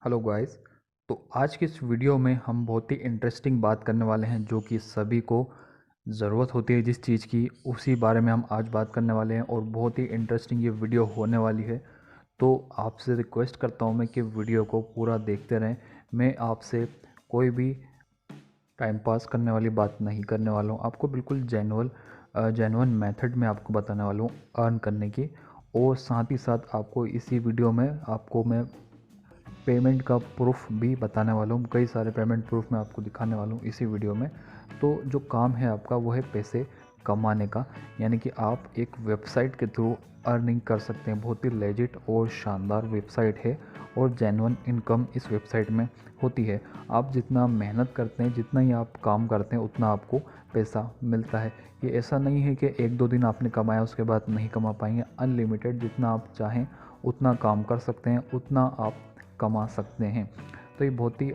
Hello guys. तो आज की इस वीडियो में हम बहुत ही इंटरेस्टिंग बात करने वाले हैं जो कि सभी को ज़रूरत होती है जिस चीज़ की, उसी बारे में हम आज बात करने वाले हैं और बहुत ही इंटरेस्टिंग ये वीडियो होने वाली है। तो आपसे रिक्वेस्ट करता हूँ मैं कि वीडियो को पूरा देखते रहें। मैं आपसे कोई भी टाइम पास करने वाली बात नहीं करने वाला हूँ, आपको बिल्कुल जेन्युइन मेथड में आपको बताने वाला हूँ अर्न करने की। और साथ ही साथ आपको इसी वीडियो में आपको मैं पेमेंट का प्रूफ भी बताने वाला हूँ। कई सारे पेमेंट प्रूफ मैं आपको दिखाने वाला हूँ इसी वीडियो में। तो जो काम है आपका वो है पैसे कमाने का, यानी कि आप एक वेबसाइट के थ्रू अर्निंग कर सकते हैं। बहुत ही लेजिट और शानदार वेबसाइट है और जेन्युइन इनकम इस वेबसाइट में होती है। आप जितना मेहनत करते हैं, जितना ही आप काम करते हैं, उतना आपको पैसा मिलता है। ये ऐसा नहीं है कि एक दो दिन आपने कमाया उसके बाद नहीं कमा पाएंगे। अनलिमिटेड जितना आप चाहें उतना काम कर सकते हैं, उतना आप कमा सकते हैं। तो ये बहुत ही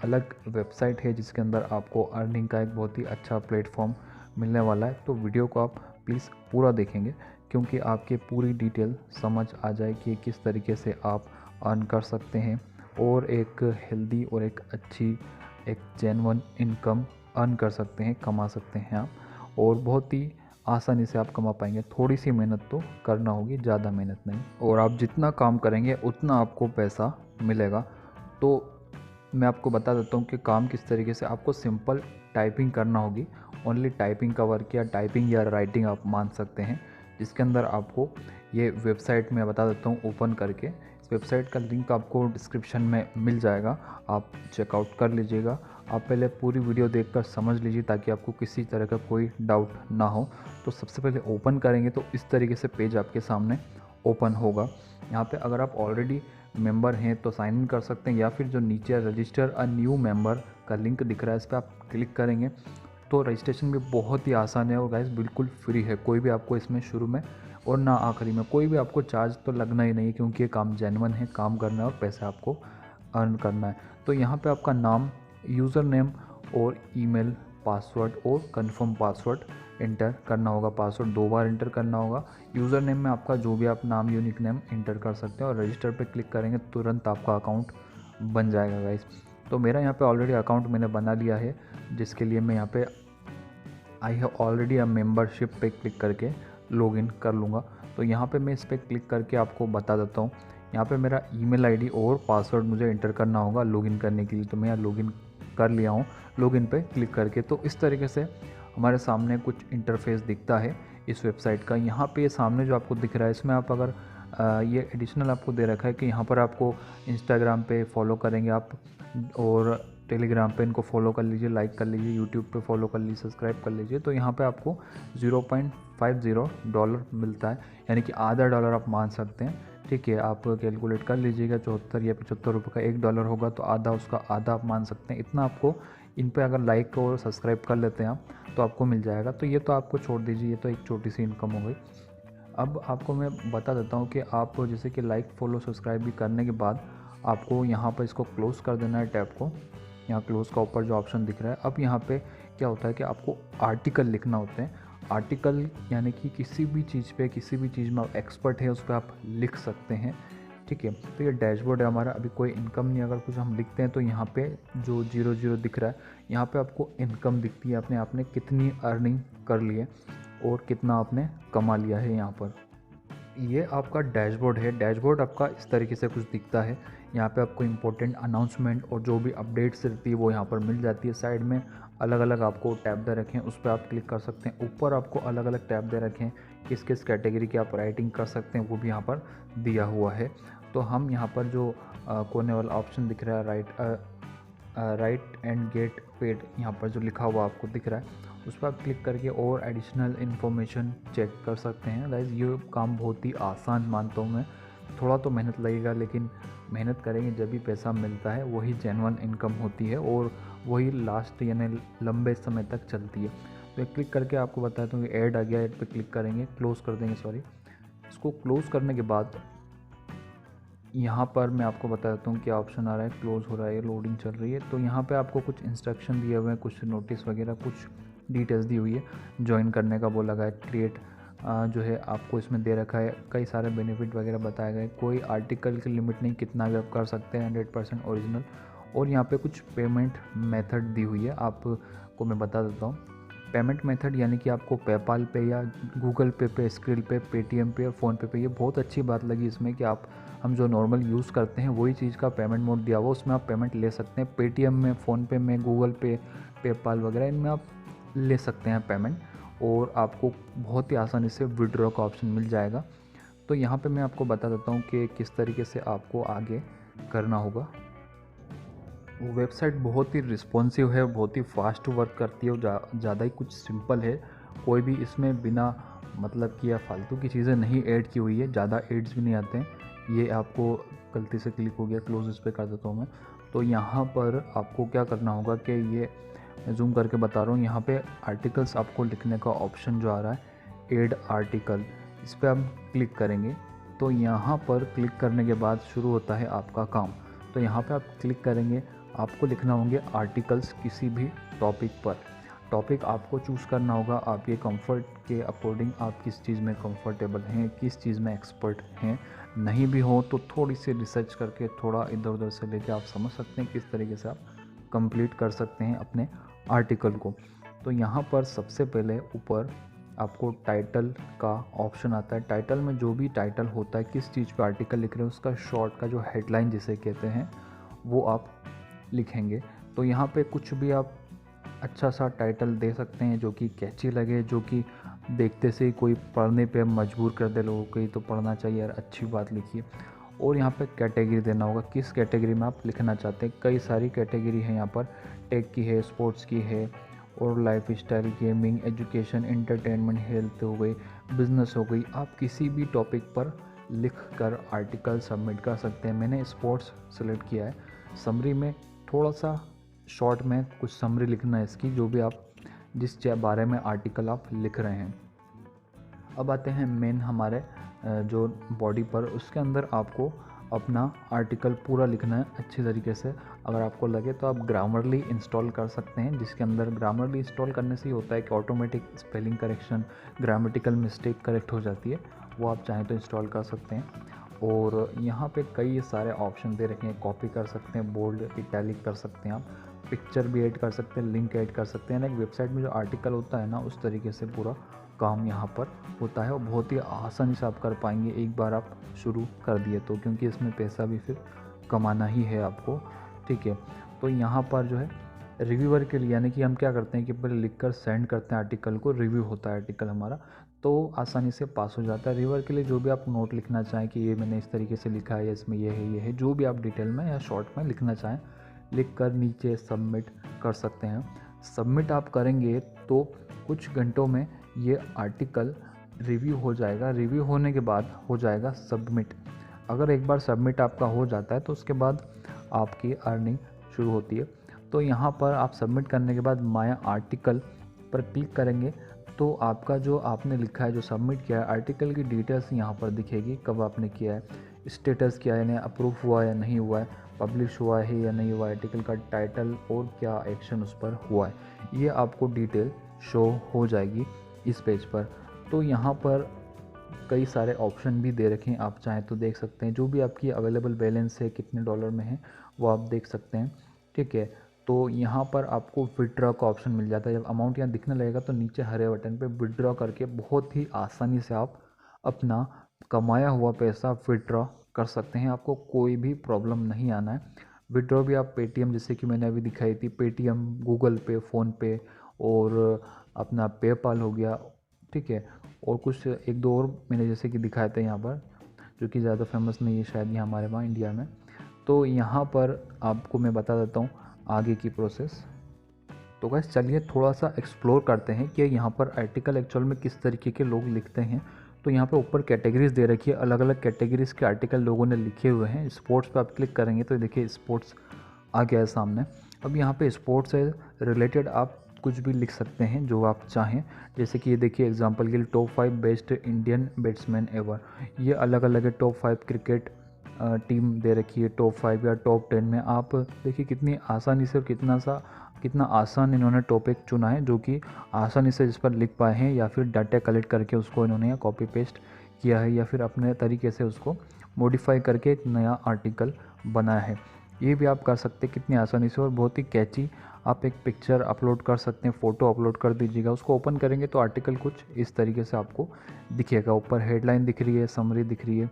अलग वेबसाइट है जिसके अंदर आपको अर्निंग का एक बहुत ही अच्छा प्लेटफॉर्म मिलने वाला है। तो वीडियो को आप प्लीज़ पूरा देखेंगे क्योंकि आपके पूरी डिटेल समझ आ जाए कि किस तरीके से आप अर्न कर सकते हैं और एक हेल्दी और एक अच्छी एक जेन्युइन इनकम अर्न कर सकते हैं, कमा सकते हैं आप। और बहुत ही आसानी से आप कमा पाएंगे। थोड़ी सी मेहनत तो करना होगी, ज़्यादा मेहनत नहीं। और आप जितना काम करेंगे उतना आपको पैसा मिलेगा। तो मैं आपको बता देता हूँ कि काम किस तरीके से। आपको सिंपल टाइपिंग करना होगी। ओनली टाइपिंग का वर्क या टाइपिंग या राइटिंग आप मान सकते हैं, जिसके अंदर आपको ये वेबसाइट मैं बता देता हूँ ओपन करके। इस वेबसाइट का लिंक आपको डिस्क्रिप्शन में मिल जाएगा, आप चेकआउट कर लीजिएगा। आप पहले पूरी वीडियो देखकर समझ लीजिए ताकि आपको किसी तरह का कोई डाउट ना हो। तो सबसे पहले ओपन करेंगे तो इस तरीके से पेज आपके सामने ओपन होगा। यहाँ पे अगर आप ऑलरेडी मेंबर हैं तो साइन इन कर सकते हैं, या फिर जो नीचे रजिस्टर अ न्यू मेंबर का लिंक दिख रहा है इस पर आप क्लिक करेंगे तो रजिस्ट्रेशन भी बहुत ही आसान है और गाइस बिल्कुल फ्री है। कोई भी आपको इसमें शुरू में और ना आखिरी में कोई भी आपको चार्ज तो लगना ही नहीं है, क्योंकि ये काम जेन्युइन है, काम करना है और पैसे आपको अर्न करना है। तो यहाँ पे आपका नाम, यूज़र नेम और ईमेल, पासवर्ड और कंफर्म पासवर्ड इंटर करना होगा। पासवर्ड 2 बार इंटर करना होगा। यूज़र नेम में आपका जो भी आप नाम, यूनिक नेम इंटर कर सकते हैं और रजिस्टर पे क्लिक करेंगे तुरंत आपका अकाउंट बन जाएगा गाइस। तो मेरा यहाँ पे ऑलरेडी अकाउंट मैंने बना लिया है, जिसके लिए मैं यहाँ पे I have already a membership पे क्लिक करके लॉगिन कर लूँगा। तो यहाँ पे मैं इस पर क्लिक करके आपको बता देता हूँ। यहाँ पे मेरा ईमेल आईडी और पासवर्ड मुझे इंटर करना होगा लॉगिन करने के लिए। तो मैं यहाँ लॉगिन कर लिया हूँ लॉगिन पे क्लिक करके। तो इस तरीके से हमारे सामने कुछ इंटरफेस दिखता है इस वेबसाइट का। यहाँ पे सामने जो आपको दिख रहा है, इसमें आप अगर ये एडिशनल आपको दे रखा है कि यहाँ पर आपको इंस्टाग्राम पे फॉलो करेंगे आप, और टेलीग्राम पे इनको फॉलो कर लीजिए, लाइक कर लीजिए, यूट्यूब पे फॉलो कर लीजिए, सब्सक्राइब कर लीजिए। तो यहाँ पे आपको $0.50 मिलता है, यानी कि आधा डॉलर आप मान सकते हैं। ठीक है, आप कैलकुलेट कर लीजिएगा, 74 या 75 रुपये का $1 होगा तो आधा, उसका आधा आप मान सकते हैं। इतना आपको इन पे अगर लाइक और सब्सक्राइब कर लेते हैं आप तो आपको मिल जाएगा। तो ये तो आपको छोड़ दीजिए, ये तो एक छोटी सी इनकम हो गई। अब आपको मैं बता देता हूँ कि आप जैसे कि लाइक, फॉलो, सब्सक्राइब भी करने के बाद आपको यहाँ पर इसको क्लोज़ कर देना है टैब को। यहाँ क्लोज़ का ऊपर जो ऑप्शन दिख रहा है, अब यहाँ पे क्या होता है कि आपको आर्टिकल लिखना होते हैं। आर्टिकल यानी कि किसी भी चीज़ पे, किसी भी चीज़ में आप एक्सपर्ट है उस पर आप लिख सकते हैं। ठीक है, तो ये डैशबोर्ड है हमारा। अभी कोई इनकम नहीं, अगर कुछ हम लिखते हैं तो यहाँ पे जो 00 दिख रहा है, यहाँ पे आपको इनकम दिखती है, आपने कितनी अर्निंग कर ली है और कितना आपने कमा लिया है। यहाँ पर ये आपका डैशबोर्ड है। डैशबोर्ड आपका इस तरीके से कुछ दिखता है। यहाँ पे आपको इम्पोर्टेंट अनाउंसमेंट और जो भी अपडेट्स रहती है वो यहाँ पर मिल जाती है। साइड में अलग अलग आपको टैब दे रखें, उस पर आप क्लिक कर सकते हैं। ऊपर आपको अलग अलग टैब दे रखें, किस किस कैटेगरी की आप राइटिंग कर सकते हैं वो भी यहाँ पर दिया हुआ है। तो हम यहाँ पर जो कोने वाला ऑप्शन दिख रहा है, राइट एंड गेट पेड, यहाँ पर जो लिखा हुआ आपको दिख रहा है, उस पर आप क्लिक करके और एडिशनल इन्फॉर्मेशन चेक कर सकते हैं। गाइस ये काम बहुत ही आसान मानता हूँ मैं। थोड़ा तो मेहनत लगेगा, लेकिन मेहनत करेंगे जब भी पैसा मिलता है, वही जेन्युइन इनकम होती है और वही लास्ट यानी लंबे समय तक चलती है। तो क्लिक करके आपको बताता हूँ कि ऐड आ गया, ऐड पे क्लिक करेंगे, क्लोज़ कर देंगे, सॉरी। इसको क्लोज़ करने के बाद यहाँ पर मैं आपको बता देता हूँ क्या ऑप्शन आ रहा है। क्लोज़ हो रहा है, लोडिंग चल रही है। तो यहाँ पे आपको कुछ इंस्ट्रक्शन दिए हुए हैं, कुछ नोटिस वगैरह, कुछ डिटेल्स दी हुई है। ज्वाइन करने का बोला गया है, क्रिएट जो है आपको इसमें दे रखा है, कई सारे बेनिफिट वगैरह बताए गए। कोई आर्टिकल की लिमिट नहीं, कितना भी आप कर सकते हैं, 100% ओरिजिनल। और यहाँ पे कुछ पेमेंट मेथड दी हुई है, आपको मैं बता देता हूँ। पेमेंट मेथड यानी कि आपको पेपाल पे या गूगल पे, स्क्रिल पे, पेटीएम पे और फ़ोनपे पे। ये बहुत अच्छी बात लगी इसमें कि हम जो नॉर्मल यूज़ करते हैं वही चीज़ का पेमेंट मोड दिया हुआ, उसमें आप पेमेंट ले सकते हैं। पेटीएम में, फ़ोनपे में, गूगल पे, पेपाल वगैरह इनमें आप ले सकते हैं पेमेंट, और आपको बहुत ही आसानी से विड्रॉ का ऑप्शन मिल जाएगा। तो यहाँ पे मैं आपको बता देता हूँ कि किस तरीके से आपको आगे करना होगा। वो वेबसाइट बहुत ही रिस्पॉन्सिव है, बहुत ही फास्ट वर्क करती है और ज़्यादा ही कुछ सिंपल है। कोई भी इसमें बिना मतलब कि या फालतू की चीज़ें नहीं ऐड की हुई है, ज़्यादा एड्स भी नहीं आते हैं। ये आपको गलती से क्लिक हो गया, क्लोज इस पर कर देता हूँ मैं। तो यहाँ पर आपको क्या करना होगा कि ये जूम करके बता रहा हूँ, यहाँ पे आर्टिकल्स आपको लिखने का ऑप्शन जो आ रहा है, ऐड आर्टिकल, इस पर आप क्लिक करेंगे। तो यहाँ पर क्लिक करने के बाद शुरू होता है आपका काम। तो यहाँ पे आप क्लिक करेंगे, आपको लिखना होंगे आर्टिकल्स किसी भी टॉपिक पर। टॉपिक आपको चूज़ करना होगा, आपके कंफर्ट के अकॉर्डिंग आप किस चीज़ में कंफर्टेबल हैं, किस चीज़ में एक्सपर्ट हैं। नहीं भी हो तो थोड़ी सी रिसर्च करके, थोड़ा इधर उधर से लेके आप समझ सकते हैं किस तरीके से आप कंप्लीट कर सकते हैं अपने आर्टिकल को। तो यहाँ पर सबसे पहले ऊपर आपको टाइटल का ऑप्शन आता है। टाइटल में जो भी टाइटल होता है, किस चीज़ पे आर्टिकल लिख रहे हैं, उसका शॉर्ट का जो हेडलाइन जिसे कहते हैं वो आप लिखेंगे। तो यहाँ पे कुछ भी आप अच्छा सा टाइटल दे सकते हैं जो कि कैची लगे, जो कि देखते से ही कोई पढ़ने पे मजबूर कर दे लोगों को, तो पढ़ना चाहिए यार, अच्छी बात लिखिए। और यहाँ पे कैटेगरी देना होगा, किस कैटेगरी में आप लिखना चाहते हैं। कई सारी कैटेगरी है यहाँ पर, टेक की है, स्पोर्ट्स की है, और life style, gaming, education, entertainment, health हो गई, बिजनेस हो गई। आप किसी भी टॉपिक पर लिख कर आर्टिकल सबमिट कर सकते हैं। मैंने स्पोर्ट्स सेलेक्ट किया है। समरी में थोड़ा सा शॉर्ट में कुछ समरी लिखना है इसकी, जो भी आप जिस बारे में आर्टिकल आप लिख रहे हैं। अब आते हैं मेन हमारे जो बॉडी पर, उसके अंदर आपको अपना आर्टिकल पूरा लिखना है अच्छी तरीके से। अगर आपको लगे तो आप ग्रामरली इंस्टॉल कर सकते हैं, जिसके अंदर ग्रामरली इंस्टॉल करने से ही होता है कि automatic spelling correction, grammatical mistake correct हो जाती है। वो आप चाहें तो इंस्टॉल कर सकते हैं। और यहाँ पे कई सारे ऑप्शन दे रखे हैं, कॉपी कर सकते हैं, बोल्ड, इटैलिक कर सकते हैं, आप पिक्चर भी ऐड कर सकते हैं, लिंक ऐड कर सकते हैं ना। एक वेबसाइट में जो आर्टिकल होता है ना, उस तरीके से पूरा काम यहाँ पर होता है, और बहुत ही आसानी से आप कर पाएंगे एक बार आप शुरू कर दिए तो, क्योंकि इसमें पैसा भी फिर कमाना ही है आपको, ठीक है। तो यहाँ पर जो है रिव्यूअर के लिए, यानी कि हम क्या करते हैं कि पहले लिखकर सेंड करते हैं आर्टिकल को, रिव्यू होता है आर्टिकल हमारा, तो आसानी से पास हो जाता है। रिव्यूअर के लिए जो भी आप नोट लिखना चाहें कि ये मैंने इस तरीके से लिखा है, इसमें ये है, जो भी आप डिटेल में या शॉर्ट में लिखना चाहें, लिख कर नीचे सबमिट कर सकते हैं। सबमिट आप करेंगे तो कुछ घंटों में ये आर्टिकल रिव्यू हो जाएगा। रिव्यू होने के बाद हो जाएगा सबमिट। अगर एक बार सबमिट आपका हो जाता है तो उसके बाद आपकी अर्निंग शुरू होती है। तो यहाँ पर आप सबमिट करने के बाद माय आर्टिकल पर क्लिक करेंगे तो आपका जो आपने लिखा है, जो सबमिट किया है, आर्टिकल की डिटेल्स यहाँ पर दिखेगी, कब आपने किया है, स्टेटस क्या है, यानी अप्रूव हुआ या नहीं हुआ है, पब्लिश हुआ है या नहीं हुआ है, आर्टिकल का टाइटल और क्या एक्शन उस पर हुआ है, ये आपको डिटेल शो हो जाएगी इस पेज पर। तो यहाँ पर कई सारे ऑप्शन भी दे रखे हैं, आप चाहें तो देख सकते हैं। जो भी आपकी अवेलेबल बैलेंस है, कितने डॉलर में है, वो आप देख सकते हैं, ठीक है। तो यहाँ पर आपको विड्रॉ का ऑप्शन मिल जाता है। जब अमाउंट यहाँ दिखने लगेगा तो नीचे हरे बटन पे विड्रॉ करके बहुत ही आसानी से आप अपना कमाया हुआ पैसा विड्रॉ कर सकते हैं। आपको कोई भी प्रॉब्लम नहीं आना है। विड्रॉ भी आप पेटीएम, जैसे कि मैंने अभी दिखाई थी, पेटीएम, गूगल पे, फ़ोनपे और अपना पेपाल हो गया, ठीक है। और कुछ एक दो और मैंने जैसे कि दिखाए थे यहाँ पर, जो कि ज़्यादा फेमस नहीं है शायद यहाँ हमारे वहाँ इंडिया में। तो यहाँ पर आपको मैं बता देता हूँ आगे की प्रोसेस। तो गाइस चलिए थोड़ा सा एक्सप्लोर करते हैं कि यहाँ पर आर्टिकल एक्चुअल में किस तरीके के लोग लिखते हैं। तो यहाँ पे ऊपर कैटेगरीज दे रखी है, अलग अलग कैटेगरीज के आर्टिकल लोगों ने लिखे हुए हैं। स्पोर्ट्स पे आप क्लिक करेंगे तो देखिए स्पोर्ट्स आ गया है सामने। अब यहाँ पे स्पोर्ट्स से रिलेटेड आप कुछ भी लिख सकते हैं जो आप चाहें। जैसे कि ये देखिए एग्जांपल के लिए top 5 best Indian batsman ever, ये अलग अलग है। टॉप 5 क्रिकेट टीम दे रखी है, टॉप 5 या टॉप 10 में। आप देखिए कितनी आसानी से और कितना आसान इन्होंने टॉपिक चुना है जो कि आसानी से जिस पर लिख पाए हैं, या फिर डाटा कलेक्ट करके उसको इन्होंने या कॉपी पेस्ट किया है या फिर अपने तरीके से उसको मॉडिफाई करके एक नया आर्टिकल बनाया है। ये भी आप कर सकते हैं कितनी आसानी से और बहुत ही कैची। आप एक पिक्चर अपलोड कर सकते हैं, फ़ोटो अपलोड कर दीजिएगा, उसको ओपन करेंगे तो आर्टिकल कुछ इस तरीके से आपको दिखेगा। ऊपर हेडलाइन दिख रही है, समरी दिख रही है,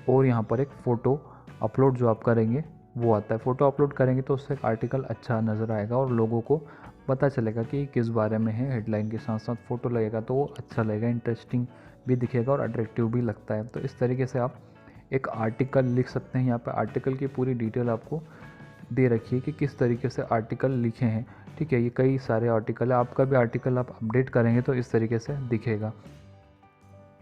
और यहाँ पर एक फ़ोटो अपलोड जो आप करेंगे वो आता है। फ़ोटो अपलोड करेंगे तो उससे एक आर्टिकल अच्छा नज़र आएगा और लोगों को पता चलेगा कि किस बारे में है। हेडलाइन के साथ साथ फ़ोटो लगेगा तो वो अच्छा लगेगा, इंटरेस्टिंग भी दिखेगा और अट्रैक्टिव भी लगता है। तो इस तरीके से आप एक आर्टिकल लिख सकते हैं। यहाँ पर आर्टिकल की पूरी डिटेल आपको दे रखी है कि किस तरीके से आर्टिकल लिखे हैं। ठीक है, ये कई सारे आर्टिकल है, आपका भी आर्टिकल आप अपडेट करेंगे तो इस तरीके से दिखेगा।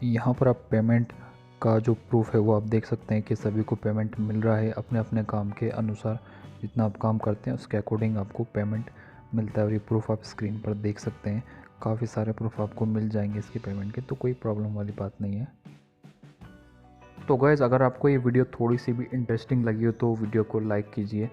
यहाँ पर आप पेमेंट का जो प्रूफ है वो आप देख सकते हैं कि सभी को पेमेंट मिल रहा है अपने अपने काम के अनुसार। जितना आप काम करते हैं उसके अकॉर्डिंग आपको पेमेंट मिलता है, और ये प्रूफ आप स्क्रीन पर देख सकते हैं। काफ़ी सारे प्रूफ आपको मिल जाएंगे इसके पेमेंट के, तो कोई प्रॉब्लम वाली बात नहीं है। तो गाइस, अगर आपको ये वीडियो थोड़ी सी भी इंटरेस्टिंग लगी हो तो वीडियो को लाइक कीजिए,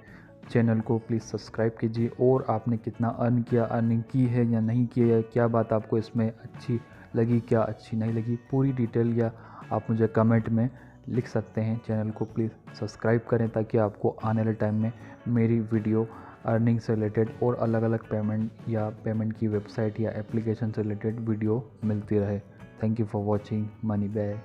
चैनल को प्लीज़ सब्सक्राइब कीजिए, और आपने कितना अर्न किया, अर्निंग की है या नहीं की है, क्या बात आपको इसमें अच्छी लगी, क्या अच्छी नहीं लगी, पूरी डिटेल या आप मुझे कमेंट में लिख सकते हैं। चैनल को प्लीज़ सब्सक्राइब करें ताकि आपको आने वाले टाइम में मेरी वीडियो अर्निंग से रिलेटेड और अलग अलग पेमेंट या पेमेंट की वेबसाइट या एप्लीकेशन से रिलेटेड वीडियो मिलती रहे। Thank you for watching money by.